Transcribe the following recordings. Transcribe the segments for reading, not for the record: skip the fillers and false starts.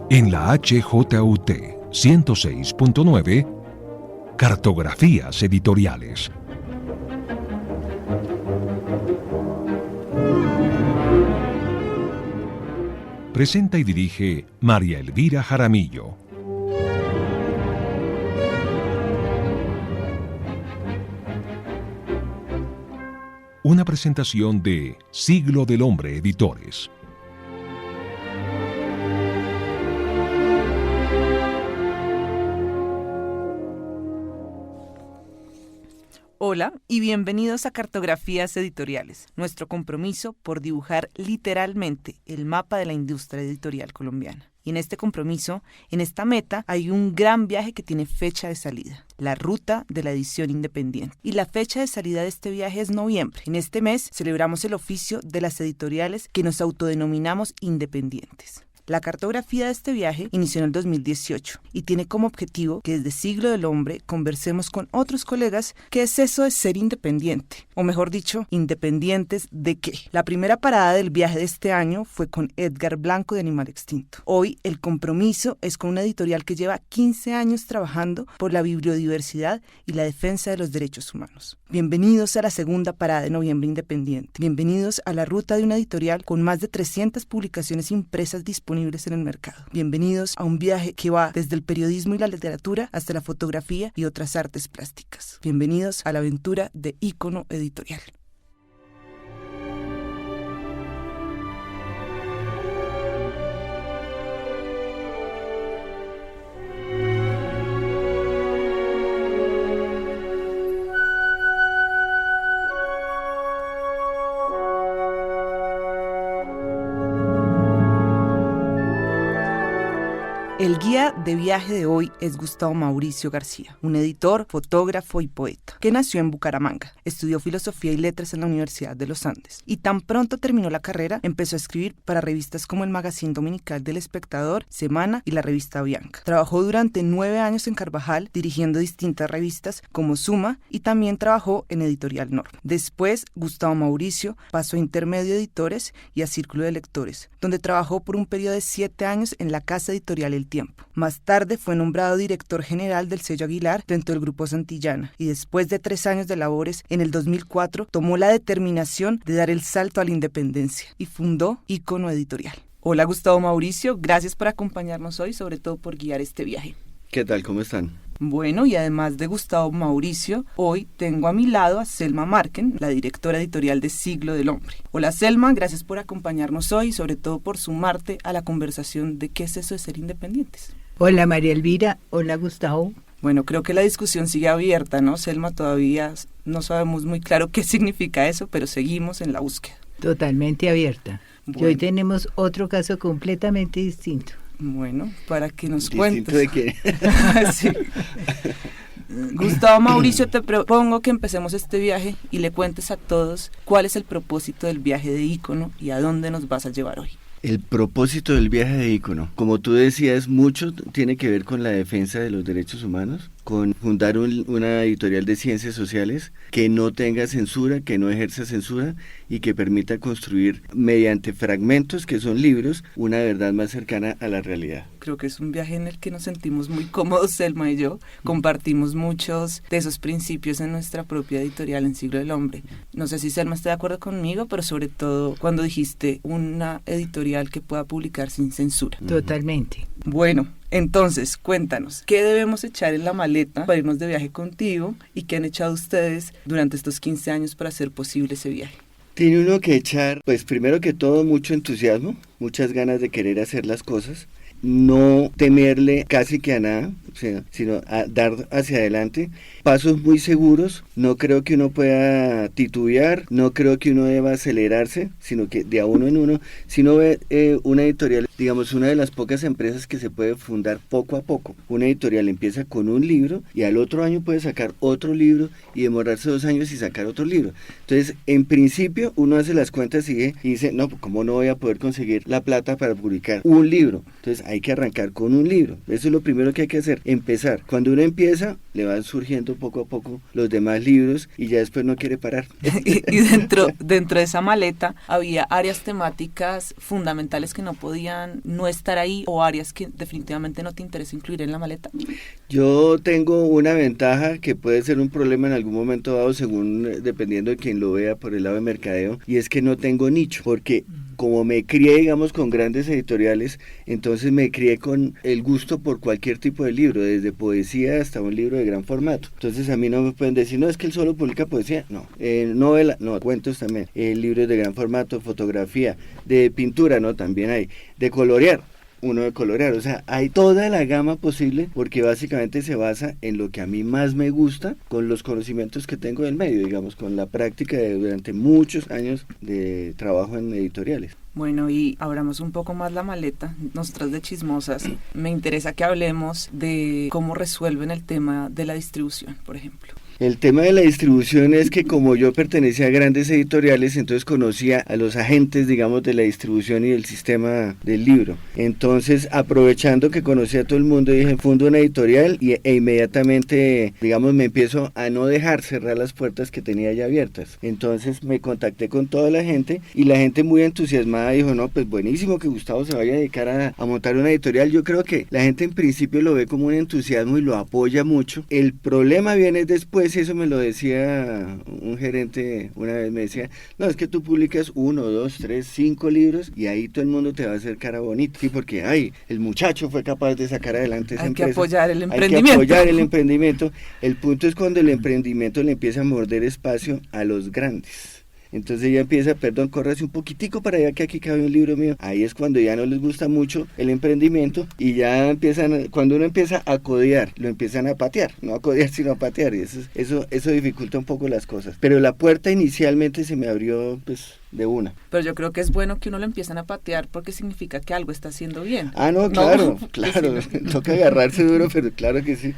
En la HJUT 106.9, Cartografías Editoriales. Presenta y dirige María Elvira Jaramillo. Una presentación de Siglo del Hombre Editores. Hola y bienvenidos a Cartografías Editoriales, nuestro compromiso por dibujar literalmente el mapa de la industria editorial colombiana. Y en este compromiso, en esta meta, hay un gran viaje que tiene fecha de salida, la ruta de la edición independiente. Y la fecha de salida de este viaje es noviembre. En este mes celebramos el oficio de las editoriales que nos autodenominamos independientes. La cartografía de este viaje inició en el 2018 y tiene como objetivo que desde Siglo del Hombre conversemos con otros colegas qué es eso de ser independiente, o mejor dicho, independientes de qué. La primera parada del viaje de este año fue con Edgar Blanco de Animal Extinto. Hoy el compromiso es con una editorial que lleva 15 años trabajando por la biodiversidad y la defensa de los derechos humanos. Bienvenidos a la segunda parada de Noviembre Independiente. Bienvenidos a la ruta de una editorial con más de 300 publicaciones impresas disponibles en el mercado. Bienvenidos a un viaje que va desde el periodismo y la literatura hasta la fotografía y otras artes plásticas. Bienvenidos a la aventura de Ícono Editorial. El guía de viaje de hoy es Gustavo Mauricio García, un editor, fotógrafo y poeta, que nació en Bucaramanga, estudió filosofía y letras en la Universidad de los Andes, y tan pronto terminó la carrera, empezó a escribir para revistas como el Magazine Dominical del Espectador, Semana y la revista Bianca. Trabajó durante 9 años en Carvajal, dirigiendo distintas revistas como Suma, y también trabajó en Editorial Norma. Después, Gustavo Mauricio pasó a Intermedio Editores y a Círculo de Lectores, donde trabajó por un periodo de 7 años en la casa editorial El Tiempo. Más tarde fue nombrado director general del sello Aguilar dentro del Grupo Santillana y después de 3 años de labores, en el 2004 tomó la determinación de dar el salto a la independencia y fundó Ícono Editorial. Hola Gustavo Mauricio, gracias por acompañarnos hoy, sobre todo por guiar este viaje. ¿Qué tal? ¿Cómo están? Bueno, y además de Gustavo Mauricio, hoy tengo a mi lado a Selma Marken, la directora editorial de Siglo del Hombre. Hola Selma, gracias por acompañarnos hoy y sobre todo por sumarte a la conversación de qué es eso de ser independientes. Hola María Elvira, hola Gustavo. Bueno, creo que la discusión sigue abierta, ¿no, Selma? Todavía no sabemos muy claro qué significa eso, pero seguimos en la búsqueda. Totalmente abierta. Bueno. Y hoy tenemos otro caso completamente distinto. Bueno, para que nos ¿Distinto cuentes. de qué? Sí. Gustavo Mauricio, te propongo que empecemos este viaje y le cuentes a todos cuál es el propósito del viaje de Ícono y a dónde nos vas a llevar hoy. El propósito del viaje de Ícono, como tú decías, mucho tiene que ver con la defensa de los derechos humanos, con fundar una editorial de ciencias sociales que no tenga censura, que no ejerza censura y que permita construir mediante fragmentos, que son libros, una verdad más cercana a la realidad. Creo que es un viaje en el que nos sentimos muy cómodos, Selma y yo. Compartimos muchos de esos principios en nuestra propia editorial en Siglo del Hombre. No sé si Selma está de acuerdo conmigo, pero sobre todo cuando dijiste una editorial que pueda publicar sin censura. Totalmente. Bueno, entonces, cuéntanos, ¿qué debemos echar en la maleta para irnos de viaje contigo y qué han echado ustedes durante estos 15 años para hacer posible ese viaje? Tiene uno que echar, pues primero que todo, mucho entusiasmo, muchas ganas de querer hacer las cosas, no temerle casi que a nada, o sea, sino a dar hacia adelante, pasos muy seguros. No creo que uno pueda titubear, no creo que uno deba acelerarse, sino que de a uno en uno. Si uno ve una editorial, digamos, una de las pocas empresas que se puede fundar poco a poco, una editorial empieza con un libro y al otro año puede sacar otro libro y demorarse 2 años y sacar otro libro. Entonces, en principio, uno hace las cuentas y dice, no, ¿cómo no voy a poder conseguir la plata para publicar un libro? Entonces, hay que arrancar con un libro. Eso es lo primero que hay que hacer. empezar. Cuando uno empieza, le van surgiendo poco a poco los demás libros y ya después no quiere parar. Y dentro de esa maleta había áreas temáticas fundamentales que no podían no estar ahí, o áreas que definitivamente no te interesa incluir en la maleta. Yo tengo una ventaja que puede ser un problema en algún momento dado, según dependiendo de quien lo vea por el lado de mercadeo, y es que no tengo nicho, porque como me crié, digamos, con grandes editoriales, entonces me crié con el gusto por cualquier tipo de libro, desde poesía hasta un libro de gran formato. Entonces a mí no me pueden decir, no, es que él solo publica poesía. No, novela, no, cuentos también, libros de gran formato, fotografía, de pintura, no, también hay, de colorear. Uno de colorear, o sea, hay toda la gama posible, porque básicamente se basa en lo que a mí más me gusta, con los conocimientos que tengo del medio, digamos, con la práctica de durante muchos años de trabajo en editoriales. Bueno, y abramos un poco más la maleta, nosotras de Chismosas, me interesa que hablemos de cómo resuelven el tema de la distribución, por ejemplo. El tema de la distribución es que como yo pertenecía a grandes editoriales, entonces conocía a los agentes, digamos, de la distribución y del sistema del libro. Entonces, aprovechando que conocía a todo el mundo, dije, fundo una editorial e inmediatamente, digamos, me empiezo a no dejar cerrar las puertas que tenía ya abiertas. Entonces me contacté con toda la gente y la gente muy entusiasmada dijo, no, pues buenísimo que Gustavo se vaya a dedicar a montar una editorial. Yo creo que la gente en principio lo ve como un entusiasmo y lo apoya mucho. El problema viene después. Eso me lo decía un gerente una vez, me decía, no, es que tú publicas 1, 2, 3, 5 libros y ahí todo el mundo te va a hacer cara bonita, sí, porque el muchacho fue capaz de sacar adelante esa empresa. Hay que apoyar el emprendimiento. Hay que apoyar el emprendimiento. El punto es cuando el emprendimiento le empieza a morder espacio a los grandes. Entonces ya empieza, perdón, córrase un poquitico para allá que aquí cabe un libro mío. Ahí es cuando ya no les gusta mucho el emprendimiento y ya empiezan, cuando uno empieza a codear, lo empiezan a patear, no a codear sino a patear, y eso dificulta un poco las cosas. Pero la puerta inicialmente se me abrió pues de una. Pero yo creo que es bueno que uno lo empiecen a patear porque significa que algo está haciendo bien. Ah, no, claro, claro, toca agarrarse duro, pero claro que sí.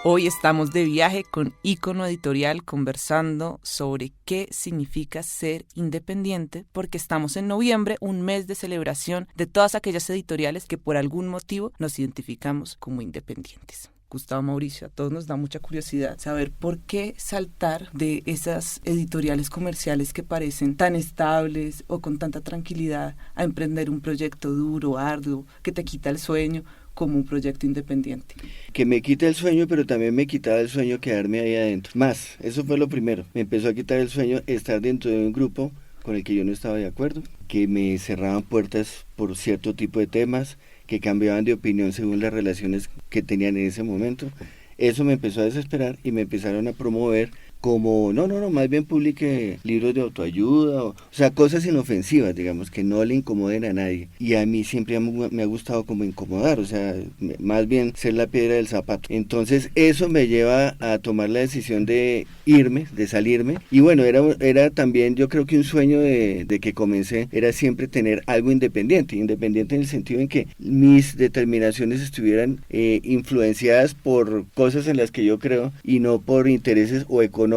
Hoy estamos de viaje con Ícono Editorial conversando sobre qué significa ser independiente, porque estamos en noviembre, un mes de celebración de todas aquellas editoriales que por algún motivo nos identificamos como independientes. Gustavo, Mauricio, a todos nos da mucha curiosidad saber por qué saltar de esas editoriales comerciales que parecen tan estables o con tanta tranquilidad a emprender un proyecto duro, arduo, que te quita el sueño, como un proyecto independiente. Que me quita el sueño, pero también me quitaba el sueño quedarme ahí adentro. Más, eso fue lo primero. Me empezó a quitar el sueño estar dentro de un grupo con el que yo no estaba de acuerdo, que me cerraban puertas por cierto tipo de temas, que cambiaban de opinión según las relaciones que tenían en ese momento. Eso me empezó a desesperar y me empezaron a promover como, no, más bien publique libros de autoayuda, o sea, cosas inofensivas, digamos, que no le incomoden a nadie. Y a mí siempre me ha gustado como incomodar, o sea, más bien ser la piedra del zapato. Entonces eso me lleva a tomar la decisión de irme, de salirme. Y bueno, era también, yo creo que un sueño de que comencé, era siempre tener algo independiente en el sentido en que mis determinaciones estuvieran influenciadas por cosas en las que yo creo y no por intereses o económicos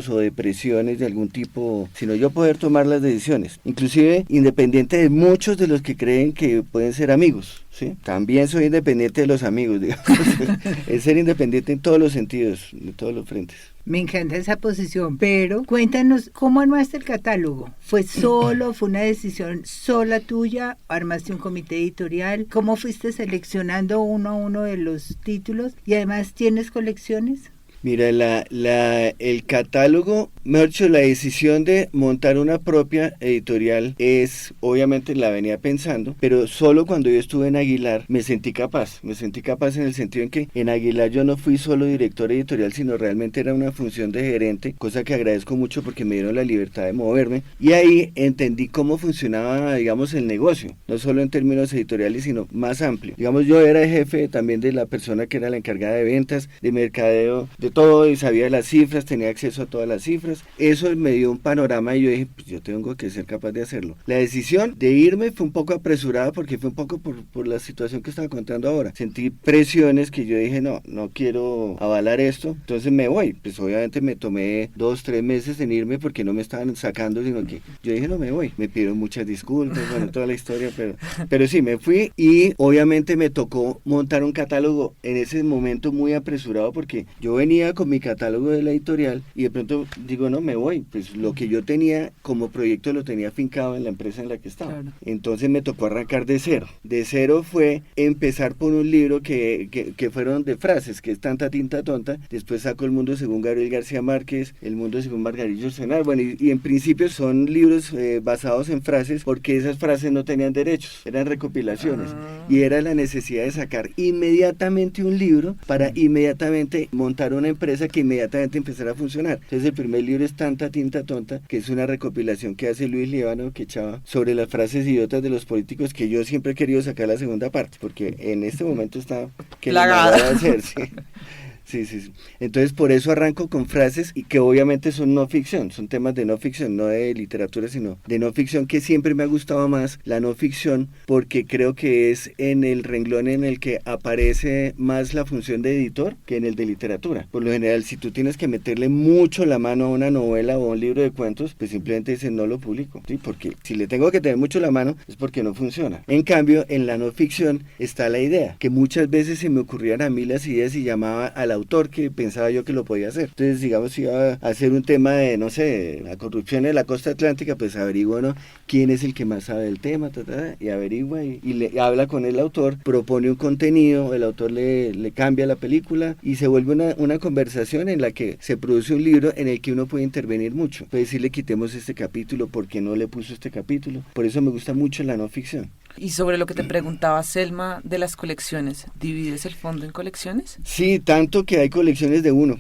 o de presiones de algún tipo, sino yo poder tomar las decisiones, inclusive independiente de muchos de los que creen que pueden ser amigos, ¿sí? También soy independiente de los amigos, digamos. Es ser independiente en todos los sentidos, de todos los frentes. Me encanta esa posición, pero cuéntanos, ¿cómo armaste el catálogo? ¿Fue una decisión sola tuya? ¿Armaste un comité editorial? ¿Cómo fuiste seleccionando uno a uno de los títulos? Y además, ¿tienes colecciones? Mira, el catálogo, mejor dicho, la decisión de montar una propia editorial es, obviamente la venía pensando, pero solo cuando yo estuve en Aguilar me sentí capaz en el sentido en que en Aguilar yo no fui solo director editorial, sino realmente era una función de gerente, cosa que agradezco mucho porque me dieron la libertad de moverme, y ahí entendí cómo funcionaba, digamos, el negocio, no solo en términos editoriales, sino más amplio. Digamos, yo era jefe también de la persona que era la encargada de ventas, de mercadeo, de todo, y sabía las cifras, tenía acceso a todas las cifras. Eso me dio un panorama y yo dije, pues yo tengo que ser capaz de hacerlo. La decisión de irme fue un poco apresurada porque fue un poco por la situación que estaba contando ahora. Sentí presiones que yo dije, no quiero avalar esto, entonces me voy. Pues obviamente me tomé 2-3 meses en irme porque no me estaban sacando, sino que yo dije, no me voy. Me pidieron muchas disculpas, bueno, toda la historia, pero sí, me fui y obviamente me tocó montar un catálogo en ese momento muy apresurado porque yo venía con mi catálogo de la editorial y de pronto digo, no, me voy, pues lo que yo tenía como proyecto lo tenía fincado en la empresa en la que estaba. Claro. Entonces me tocó arrancar de cero. De cero fue empezar por un libro que fueron de frases, que es Tanta Tinta Tonta, después saco El Mundo según Gabriel García Márquez, El Mundo según Margarita Ursenar, bueno, y en principio son libros basados en frases porque esas frases no tenían derechos, eran recopilaciones, y era la necesidad de sacar inmediatamente un libro para inmediatamente montar una empresa que inmediatamente empezara a funcionar. Entonces el primer libro es Tanta Tinta Tonta, que es una recopilación que hace Luis Líbano, que echaba sobre las frases idiotas de los políticos, que yo siempre he querido sacar la segunda parte, porque en este momento está que la van a hacer, sí. Sí. Entonces por eso arranco con frases y que obviamente son no ficción, son temas de no ficción, no de literatura, sino de no ficción, que siempre me ha gustado más la no ficción porque creo que es en el renglón en el que aparece más la función de editor que en el de literatura. Por lo general, si tú tienes que meterle mucho la mano a una novela o a un libro de cuentos, pues simplemente dices no lo publico, ¿sí? Porque si le tengo que tener mucho la mano es porque no funciona. En cambio, en la no ficción está la idea, que muchas veces se me ocurrían a mí las ideas y llamaba al autor que pensaba yo que lo podía hacer. Entonces, digamos, si iba a hacer un tema de, no sé, la corrupción en la costa atlántica, pues averiguo, ¿no?, quién es el que más sabe del tema, y averigua y le habla con el autor, propone un contenido, el autor le cambia la película y se vuelve una conversación en la que se produce un libro en el que uno puede intervenir mucho. Puede decirle, quitemos este capítulo, ¿por qué no le puso este capítulo? Por eso me gusta mucho la no ficción. Y sobre lo que te preguntaba Selma de las colecciones, ¿divides el fondo en colecciones? Sí, tanto que hay colecciones de uno.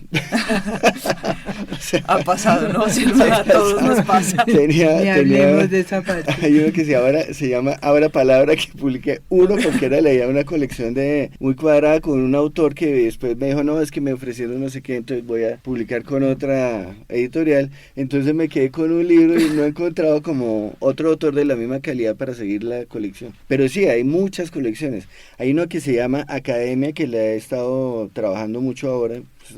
O sea, ha pasado, ¿no, Selma? A todos nos pasa. Hablemos de esa parte. Hay uno que se llama Abra Palabra, que publiqué uno porque era leía una colección de muy cuadrada con un autor que después me dijo, no, es que me ofrecieron no sé qué, entonces voy a publicar con otra editorial. Entonces me quedé con un libro y no he encontrado como otro autor de la misma calidad para seguir la colección. Pero sí, hay muchas colecciones. Hay uno que se llama Academia, que le he estado trabajando mucho ahora,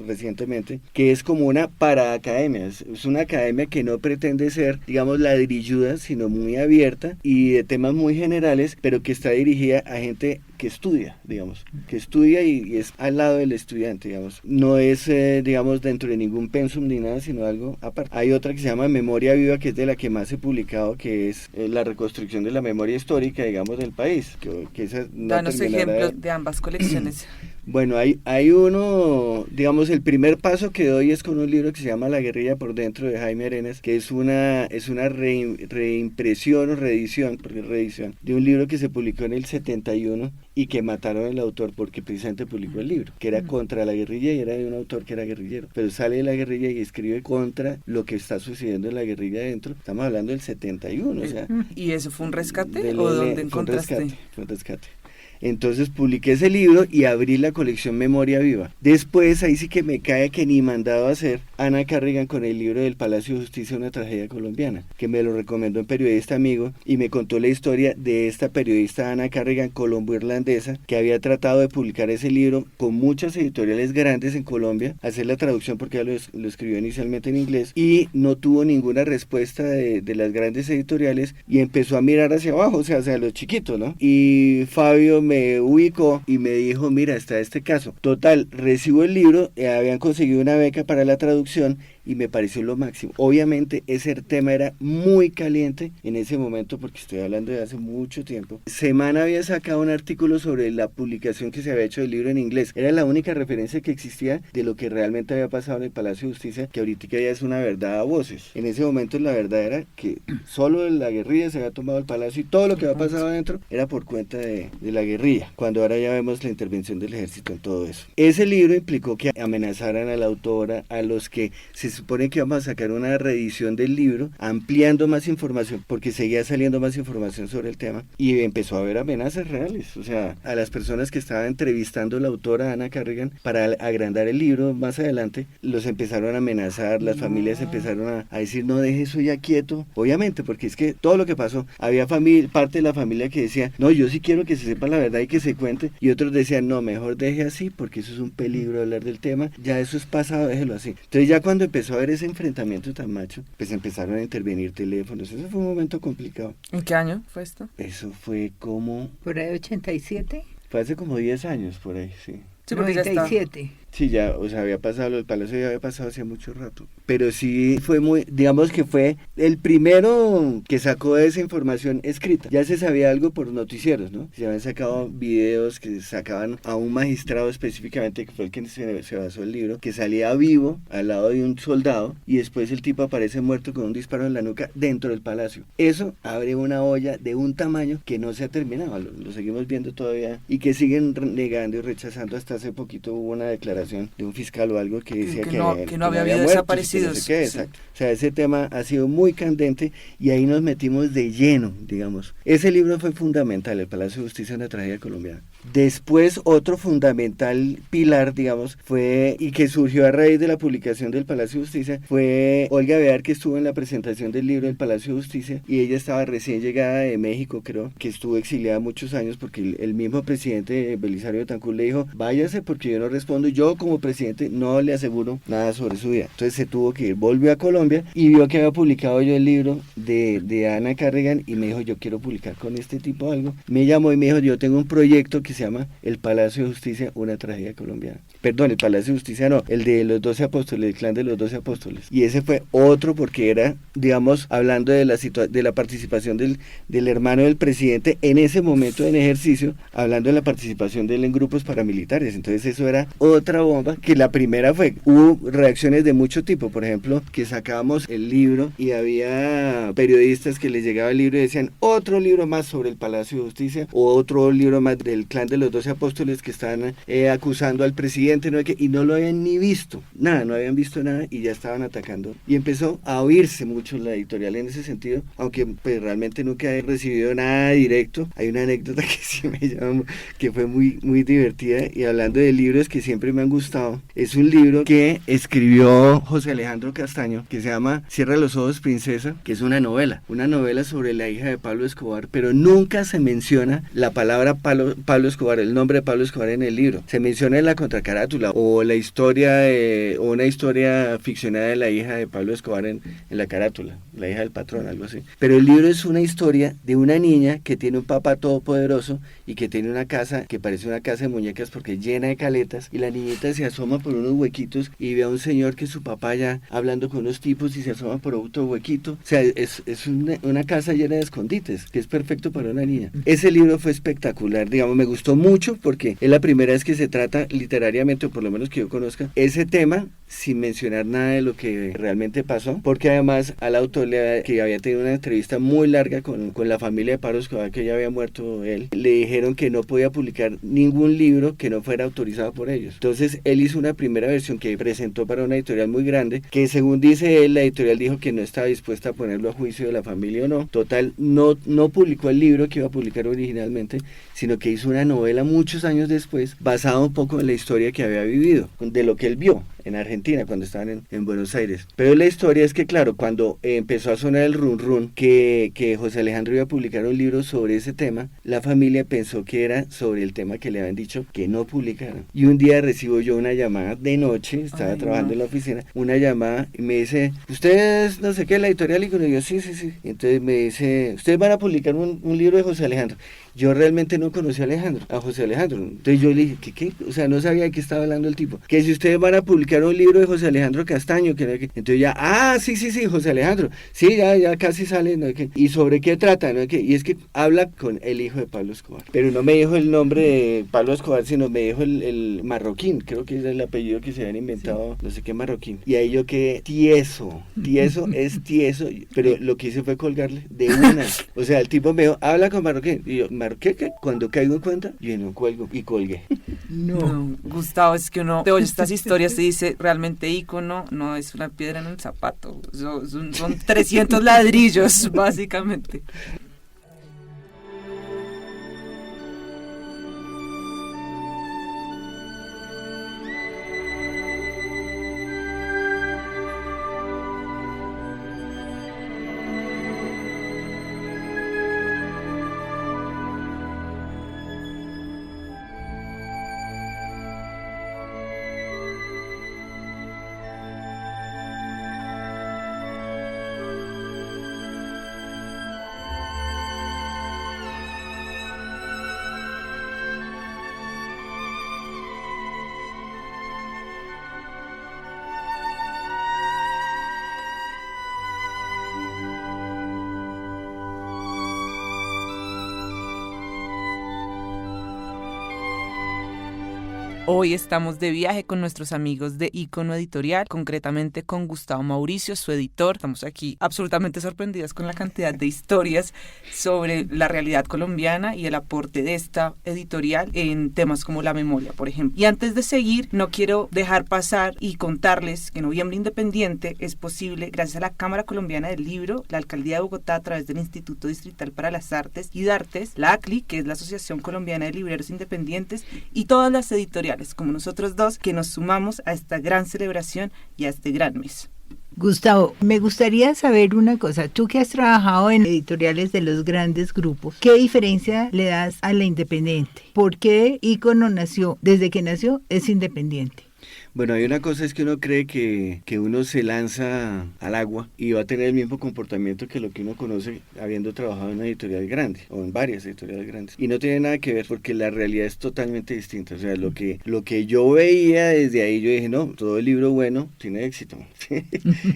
recientemente, que es como una paraacademia, es una academia que no pretende ser, digamos, ladrilluda, sino muy abierta y de temas muy generales, pero que está dirigida a gente que estudia, digamos, y es al lado del estudiante, digamos, no es, digamos, dentro de ningún pensum ni nada, sino algo aparte. Hay otra que se llama Memoria Viva, que es de la que más he publicado, que es la reconstrucción de la memoria histórica, digamos, del país, que esa no Danos ejemplos de ambas colecciones. Bueno, hay uno, digamos, el primer paso que doy es con un libro que se llama La guerrilla por dentro, de Jaime Arenas, que es una reimpresión o reedición, porque es reedición, de un libro que se publicó en el 71 y que mataron al autor porque precisamente publicó el libro, que era contra la guerrilla y era de un autor que era guerrillero, pero sale de la guerrilla y escribe contra lo que está sucediendo en la guerrilla adentro. Estamos hablando del 71, o sea. ¿Y eso fue un rescate o dónde encontraste? Fue un rescate. Entonces publiqué ese libro y abrí la colección Memoria Viva. Después, ahí sí que me cae que ni mandado a hacer, Ana Carrigan con el libro del Palacio de Justicia, una tragedia colombiana, que me lo recomendó un periodista amigo y me contó la historia de esta periodista Ana Carrigan, colombo-irlandesa, que había tratado de publicar ese libro con muchas editoriales grandes en Colombia, hacer la traducción porque ella lo escribió inicialmente en inglés y no tuvo ninguna respuesta de las grandes editoriales y empezó a mirar hacia abajo, o sea, hacia los chiquitos, ¿no? Y Fabio me ubicó y me dijo, mira, está este caso. Total, recibo el libro, habían conseguido una beca para la traducción, y me pareció lo máximo. Obviamente ese tema era muy caliente en ese momento porque estoy hablando de hace mucho tiempo. Semana había sacado un artículo sobre la publicación que se había hecho del libro en inglés. Era la única referencia que existía de lo que realmente había pasado en el Palacio de Justicia, que ahorita ya es una verdad a voces. En ese momento la verdad era que solo la guerrilla se había tomado el palacio y todo lo que había pasado adentro era por cuenta de la guerrilla, cuando ahora ya vemos la intervención del ejército en todo eso. Ese libro implicó que amenazaran a la autora, a los que se supone que íbamos a sacar una reedición del libro, ampliando más información, porque seguía saliendo más información sobre el tema, y empezó a haber amenazas reales, o sea, a las personas que estaban entrevistando a la autora Anna Carrigan para agrandar el libro más adelante, los empezaron a amenazar, las familias empezaron a decir, no, deje eso ya quieto, obviamente, porque es que todo lo que pasó, había parte de la familia que decía, no, yo sí quiero que se sepa la verdad y que se cuente, y otros decían, no, mejor deje así, porque eso es un peligro hablar del tema, ya eso es pasado, déjelo así. Entonces ya cuando empezó a haber ese enfrentamiento tan macho, pues empezaron a intervenir teléfonos, eso fue un momento complicado. ¿En qué año fue esto? Eso fue como... ¿Por ahí 87? Fue hace como 10 años por ahí, sí. Sí, porque ya está. 97. Sí, ya, o sea, había pasado, lo del palacio ya había pasado hacía mucho rato. Pero sí fue muy, digamos que fue el primero que sacó esa información escrita. Ya se sabía algo por noticieros, ¿no? Se habían sacado videos que sacaban a un magistrado específicamente, que fue el que se basó el libro, que salía vivo al lado de un soldado y después el tipo aparece muerto con un disparo en la nuca dentro del palacio. Eso abre una olla de un tamaño que no se ha terminado, lo seguimos viendo todavía y que siguen negando y rechazando. Hasta hace poquito hubo una declaración de un fiscal o algo que decía que no había habido desaparecidos. No sé qué, exacto. O sea, ese tema ha sido muy candente y ahí nos metimos de lleno, digamos. Ese libro fue fundamental, El Palacio de Justicia en la tragedia colombiana. Después, otro fundamental pilar, digamos, fue, y que surgió a raíz de la publicación del Palacio de Justicia, fue Olga Bear, que estuvo en la presentación del libro del Palacio de Justicia, y ella estaba recién llegada de México, creo, que estuvo exiliada muchos años, porque el mismo presidente Belisario Betancur le dijo, váyase porque yo no respondo, yo como presidente no le aseguro nada sobre su vida. Entonces se tuvo que ir, volvió a Colombia y vio que había publicado yo el libro de Anna Carrigan y me dijo, yo quiero publicar con este tipo algo. Me llamó y me dijo, yo tengo un proyecto que se llama El Palacio de Justicia, una tragedia colombiana. Perdón, el Palacio de Justicia no, el de los 12 apóstoles, el clan de los 12 apóstoles. Y ese fue otro porque era, digamos, hablando de la participación del hermano del presidente en ese momento en ejercicio, hablando de la participación de él en grupos paramilitares. Entonces eso era otra bomba, que la primera hubo reacciones de mucho tipo, por ejemplo, que sacábamos el libro y había periodistas que les llegaba el libro y decían, otro libro más sobre el Palacio de Justicia, o otro libro más del clan de los 12 apóstoles que están acusando al presidente, ¿no? Y no lo habían ni visto, nada, no habían visto nada y ya estaban atacando. Y empezó a oírse mucho la editorial en ese sentido, aunque pues realmente nunca he recibido nada directo. Hay una anécdota que sí me llama, que fue muy, muy divertida, y hablando de libros que siempre me han gustado, es un libro que escribió José Alejandro Castaño, que se llama Cierra los ojos, princesa, que es una novela sobre la hija de Pablo Escobar, pero nunca se menciona la palabra Pablo Escobar, el nombre de Pablo Escobar en el libro. Se menciona en la contracarátula o la historia o una historia ficcionada de la hija de Pablo Escobar en la carátula, la hija del patrón, algo así. Pero el libro es una historia de una niña que tiene un papá todopoderoso y que tiene una casa que parece una casa de muñecas porque es llena de caletas, y la niñita se asoma por unos huequitos y ve a un señor que es su papá ya hablando con unos tipos y se asoma por otro huequito. O sea, es una casa llena de escondites, que es perfecto para una niña. Ese libro fue espectacular, digamos, me gustó mucho porque es la primera vez que se trata literariamente, o por lo menos que yo conozca, ese tema sin mencionar nada de lo que realmente pasó, porque además al autor, que había tenido una entrevista muy larga con la familia de Pablo Escobar, que ya había muerto él, le dijeron que no podía publicar ningún libro que no fuera autorizado por ellos. Entonces él hizo una primera versión que presentó para una editorial muy grande, que según dice él, la editorial dijo que no estaba dispuesta a ponerlo a juicio de la familia o no. Total, no publicó el libro que iba a publicar originalmente, sino que hizo una novela muchos años después, basada un poco en la historia que había vivido, de lo que él vio en Argentina cuando estaban en Buenos Aires. Pero la historia es que, claro, cuando empezó a sonar el run run que José Alejandro iba a publicar un libro sobre ese tema, la familia pensó que era sobre el tema que le habían dicho que no publicaran. Y un día recibo yo una llamada de noche, estaba trabajando en la oficina, una llamada y me dice, ¿ustedes no sé qué, la editorial? Y yo, sí. Entonces me dice, ¿ustedes van a publicar un libro de José Alejandro? Yo realmente no conocía a José Alejandro. Entonces yo le dije, ¿qué? O sea, no sabía de qué estaba hablando el tipo. Que si ustedes van a publicar un libro libro de José Alejandro Castaño, entonces ya, sí, José Alejandro, sí, ya casi sale, ¿no? ¿Y sobre qué trata? ¿No? Y es que habla con el hijo de Pablo Escobar, pero no me dijo el nombre de Pablo Escobar, sino me dijo el marroquín, creo que es el apellido que se habían inventado, no sé qué marroquín, y ahí yo quedé tieso es tieso, pero lo que hice fue colgarle de una, o sea, el tipo me dijo, habla con marroquín, y yo, ¿marroquín qué? Cuando caigo en cuenta, yo no cuelgo, y colgué. No, Gustavo, es que uno te oye estas historias y dice, realmente ícono no es una piedra en un zapato, son 300 ladrillos, básicamente. Hoy estamos de viaje con nuestros amigos de Ícono Editorial, concretamente con Gustavo Mauricio, su editor. Estamos aquí absolutamente sorprendidas con la cantidad de historias sobre la realidad colombiana y el aporte de esta editorial en temas como la memoria, por ejemplo. Y antes de seguir, no quiero dejar pasar y contarles que Noviembre Independiente es posible gracias a la Cámara Colombiana del Libro, la Alcaldía de Bogotá a través del Instituto Distrital para las Artes y Dartes, la ACLI, que es la Asociación Colombiana de Libreros Independientes, y todas las editoriales como nosotros dos que nos sumamos a esta gran celebración y a este gran mes. Gustavo, me gustaría saber una cosa. Tú que has trabajado en editoriales de los grandes grupos, ¿qué diferencia le das a la independiente? ¿Por qué Ícono nació? Desde que nació es independiente. Bueno, hay una cosa, es que uno cree que uno se lanza al agua y va a tener el mismo comportamiento que lo que uno conoce habiendo trabajado en una editorial grande o en varias editoriales grandes. Y no tiene nada que ver porque la realidad es totalmente distinta. O sea, lo que yo veía desde ahí, yo dije, no, todo el libro bueno tiene éxito.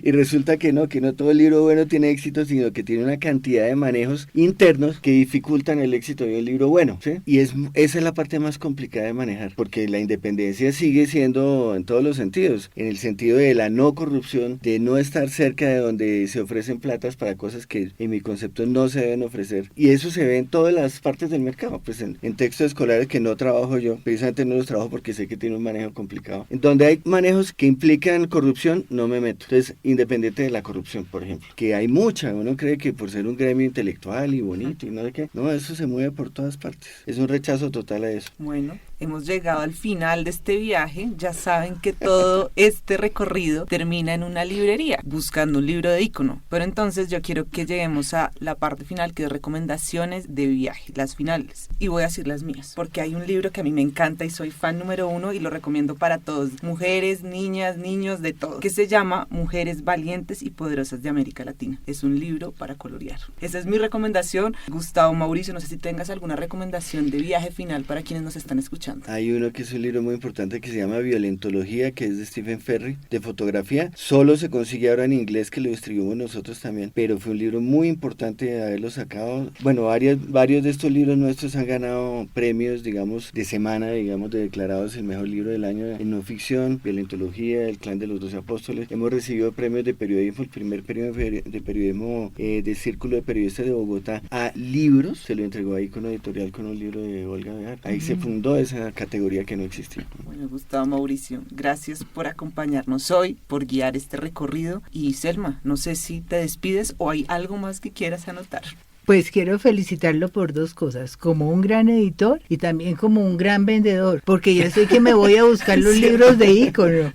Y resulta que no todo el libro bueno tiene éxito, sino que tiene una cantidad de manejos internos que dificultan el éxito de un libro bueno, ¿sí? Y esa es la parte más complicada de manejar, porque la independencia sigue siendo en todos los sentidos, en el sentido de la no corrupción, de no estar cerca de donde se ofrecen platas para cosas que en mi concepto no se deben ofrecer, y eso se ve en todas las partes del mercado, pues en textos escolares que no trabajo yo, precisamente no los trabajo porque sé que tiene un manejo complicado, en donde hay manejos que implican corrupción, no me meto. Entonces, independiente de la corrupción, por ejemplo, que hay mucha, uno cree que por ser un gremio intelectual y bonito y no sé qué, no, eso se mueve por todas partes, es un rechazo total a eso. Bueno, hemos llegado al final de este viaje. Ya saben que todo este recorrido termina en una librería, buscando un libro de Ícono. Pero entonces yo quiero que lleguemos a la parte final, que es recomendaciones de viaje, las finales. Y voy a decir las mías, porque hay un libro que a mí me encanta y soy fan número 1 y lo recomiendo para todos, mujeres, niñas, niños, de todo, que se llama Mujeres Valientes y Poderosas de América Latina. Es un libro para colorear. Esa es mi recomendación. Gustavo, Mauricio, no sé si tengas alguna recomendación de viaje final para quienes nos están escuchando. Hay uno que es un libro muy importante que se llama Violentología, que es de Stephen Ferry, de fotografía. Solo se consigue ahora en inglés, que lo distribuimos nosotros también, pero fue un libro muy importante de haberlo sacado. Bueno, varios de estos libros nuestros han ganado premios, digamos, de semana, digamos, de declarados el mejor libro del año en no ficción. Violentología, El Clan de los 12 Apóstoles. Hemos recibido premios de periodismo, el primer premio de periodismo del Círculo de Periodistas de Bogotá a libros, se lo entregó a Ícono Editorial con un libro de Olga Bejar. Ahí se fundó esa categoría que no existía. Bueno, Gustavo, Mauricio, gracias por acompañarnos hoy, por guiar este recorrido. Y Selma, no sé si te despides o hay algo más que quieras anotar. Pues quiero felicitarlo por dos cosas, como un gran editor y también como un gran vendedor, porque yo sé que me voy a buscar los libros de Ícono.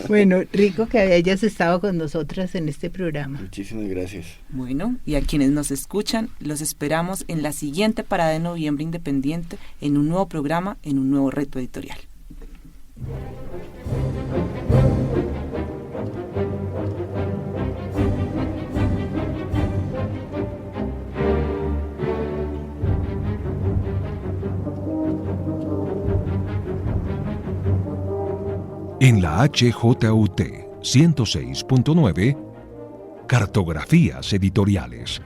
Bueno, rico que hayas estado con nosotras en este programa. Muchísimas gracias. Bueno, y a quienes nos escuchan, los esperamos en la siguiente parada de Noviembre Independiente, en un nuevo programa, en un nuevo reto editorial. En la HJUT 106.9, Cartografías Editoriales.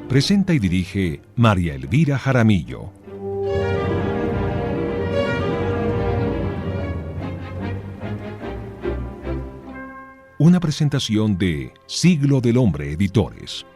Presenta y dirige María Elvira Jaramillo. Una presentación de Siglo del Hombre Editores.